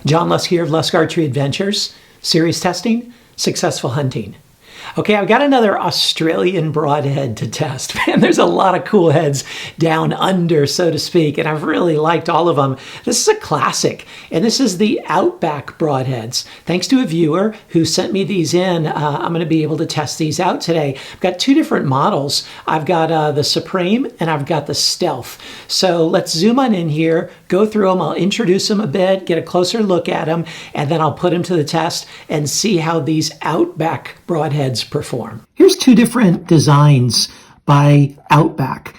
John Lusk here of Lusk Archery Adventures. Serious testing, successful hunting. Okay, I've got another Australian broadhead to test. Man, there's a lot of cool heads down under, so to speak, and I've really liked all of them. This is a classic, and this is the OUTBACK broadheads. Thanks to a viewer who sent me these in, I'm going to be able to test these out today. I've got two different models. I've got the Supreme and I've got the Stealth. So let's zoom on in here, go through them. I'll introduce them a bit, get a closer look at them, and then I'll put them to the test and see how these OUTBACK broadheads perform. Here's two different designs by OUTBACK.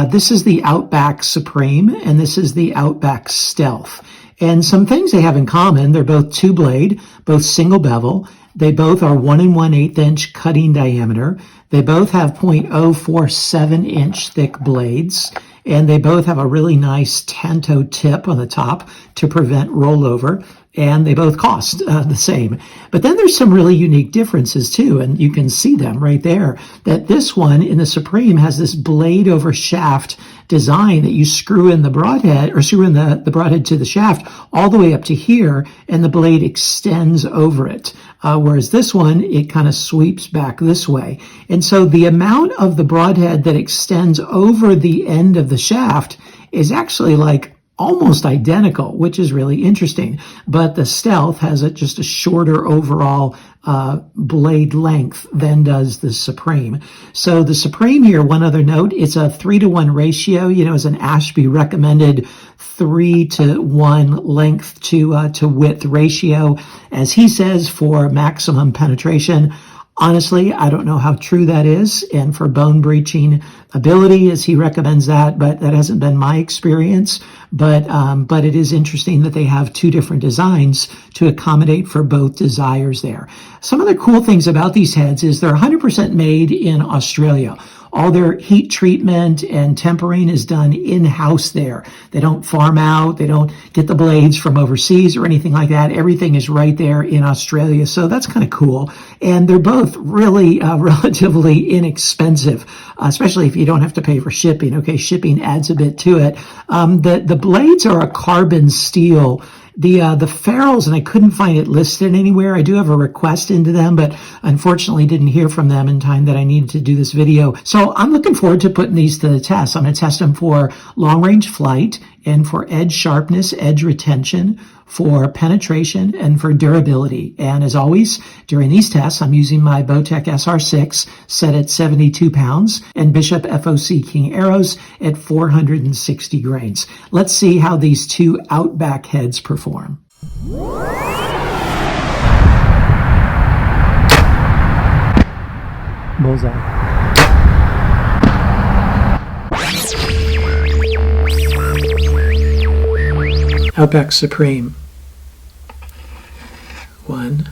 This is the OUTBACK Supreme and this is the OUTBACK Stealth. And some things they have in common: they're both two blade, both single bevel. They both are 1 1/8 inch cutting diameter. They both have 0.047 inch thick blades. And they both have a really nice tanto tip on the top to prevent rollover. And they both cost the same. But then there's some really unique differences too, and you can see them right there. That this one in the Supreme has this blade over shaft design that you screw in the broadhead, or screw in the broadhead to the shaft all the way up to here, and the blade extends over it. Whereas this one, it kind of sweeps back this way. And so the amount of the broadhead that extends over the end of the shaft is actually like almost identical, which is really interesting. But the Stealth has just a shorter overall blade length than does the Supreme. So the Supreme here, one other note, it's a 3-to-1 ratio. You know, as an Ashby recommended 3-to-1 length to width ratio, as he says, for maximum penetration. Honestly, I don't know how true that is, and for bone breaching ability, as he recommends that, but that hasn't been my experience. But it is interesting that they have two different designs to accommodate for both desires there. Some of the cool things about these heads is they're 100% made in Australia. All their heat treatment and tempering is done in-house there. They don't farm out. They don't get the blades from overseas or anything like that. Everything is right there in Australia. So that's kind of cool. And they're both really relatively inexpensive, especially if you don't have to pay for shipping. Okay, shipping adds a bit to it. The blades are a carbon steel. The ferrules, and I couldn't find it listed anywhere. I do have a request into them, but unfortunately didn't hear from them in time that I needed to do this video. So I'm looking forward to putting these to the test. I'm going to test them for long-range flight and for edge sharpness, edge retention, for penetration, and for durability. And as always, during these tests, I'm using my Bowtech SR6 set at 72 pounds and Bishop FOC King arrows at 460 grains. Let's see how these two OUTBACK heads perform. Bullseye. OUTBACK Supreme. 1,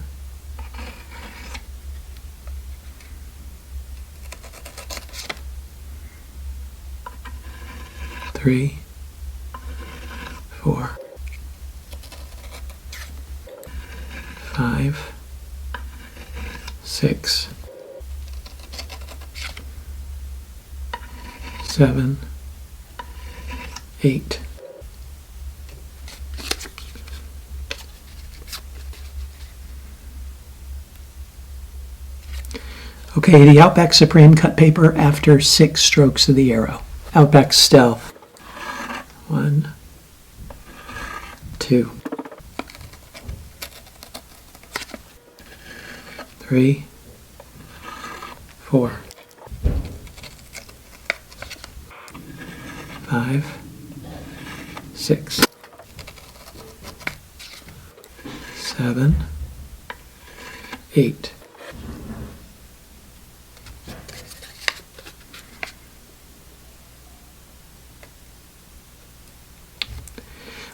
3, 4, 5, 6, 7, 8. Okay, the OUTBACK Supreme cut paper after 6 strokes of the arrow. OUTBACK Stealth. 1, 2, 3, 4, 5, 6, 7, 8.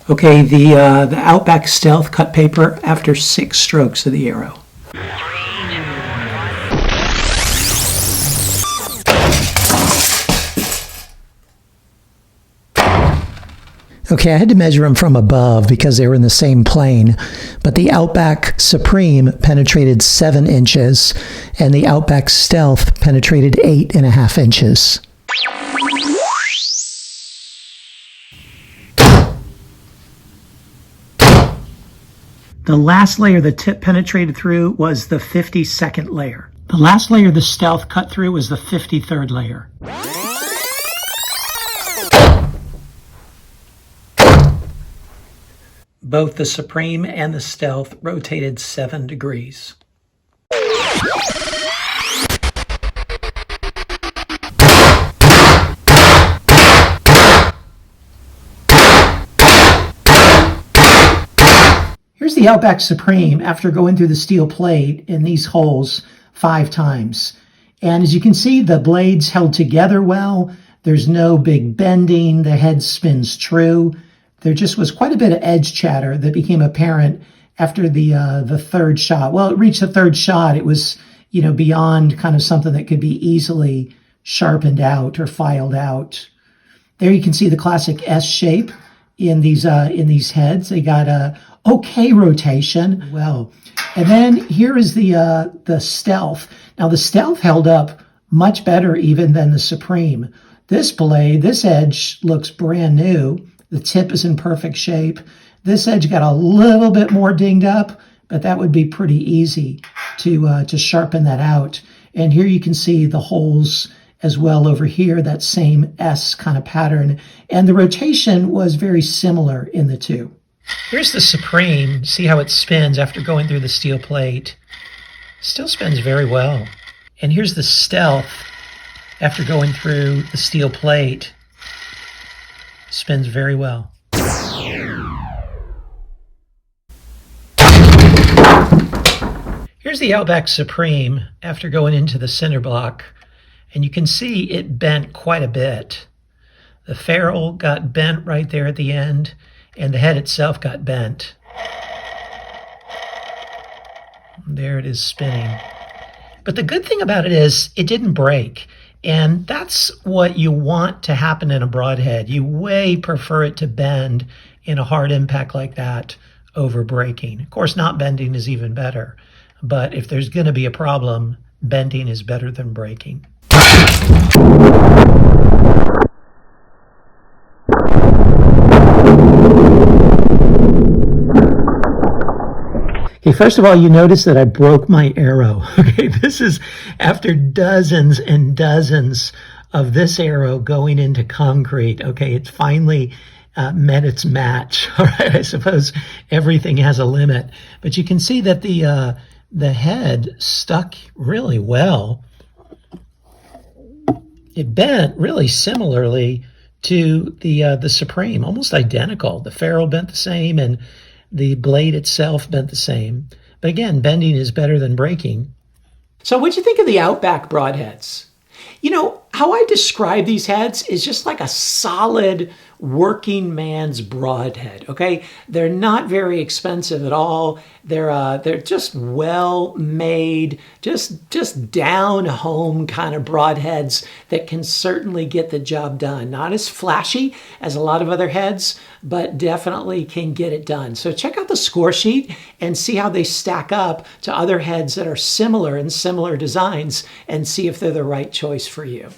Okay, the OUTBACK Stealth cut paper after 6 strokes of the arrow. Okay, I had to measure them from above because they were in the same plane, but the OUTBACK Supreme penetrated 7 inches and the OUTBACK Stealth penetrated 8.5 inches. The last layer the tip penetrated through was the 52nd layer. The last layer the Stealth cut through was the 53rd layer. Both the Supreme and the Stealth rotated 7 degrees. Here's the OUTBACK Supreme after going through the steel plate in these holes 5 times. And as you can see, the blades held together well. There's no big bending. The head spins true. There just was quite a bit of edge chatter that became apparent after the third shot. Well, it reached the third shot. It was, beyond kind of something that could be easily sharpened out or filed out. There you can see the classic S shape in these heads. They got a okay rotation. Well, and then here is the Stealth. Now the Stealth held up much better even than the Supreme. This blade, this edge looks brand new. The tip is in perfect shape. This edge got a little bit more dinged up, but that would be pretty easy to sharpen that out. And here you can see the holes as well over here, that same S kind of pattern. And the rotation was very similar in the two. Here's the Supreme. See how it spins after going through the steel plate. Still spins very well. And here's the Stealth after going through the steel plate. Spins very well. Here's the OUTBACK Supreme after going into the center block. And you can see it bent quite a bit. The ferrule got bent right there at the end, and the head itself got bent. There it is spinning. But the good thing about it is it didn't break. And that's what you want to happen in a broadhead. You way prefer it to bend in a hard impact like that over breaking. Of course, not bending is even better. But if there's going to be a problem, bending is better than breaking. Okay, first of all, you notice that I broke my arrow. Okay, this is after dozens and dozens of this arrow going into concrete. Okay, it's finally met its match. All right, I suppose everything has a limit, but you can see that the head stuck really well. It bent really similarly to the Supreme, almost identical. The ferrule bent the same, and the blade itself bent the same. But again, bending is better than breaking. So what'd you think of the OUTBACK broadheads? How I describe these heads is just like a solid working man's broadhead, okay? They're not very expensive at all. They're just well made, just down home kind of broadheads that can certainly get the job done. Not as flashy as a lot of other heads, but definitely can get it done. So check out the score sheet and see how they stack up to other heads that are similar in similar designs and see if they're the right choice for you.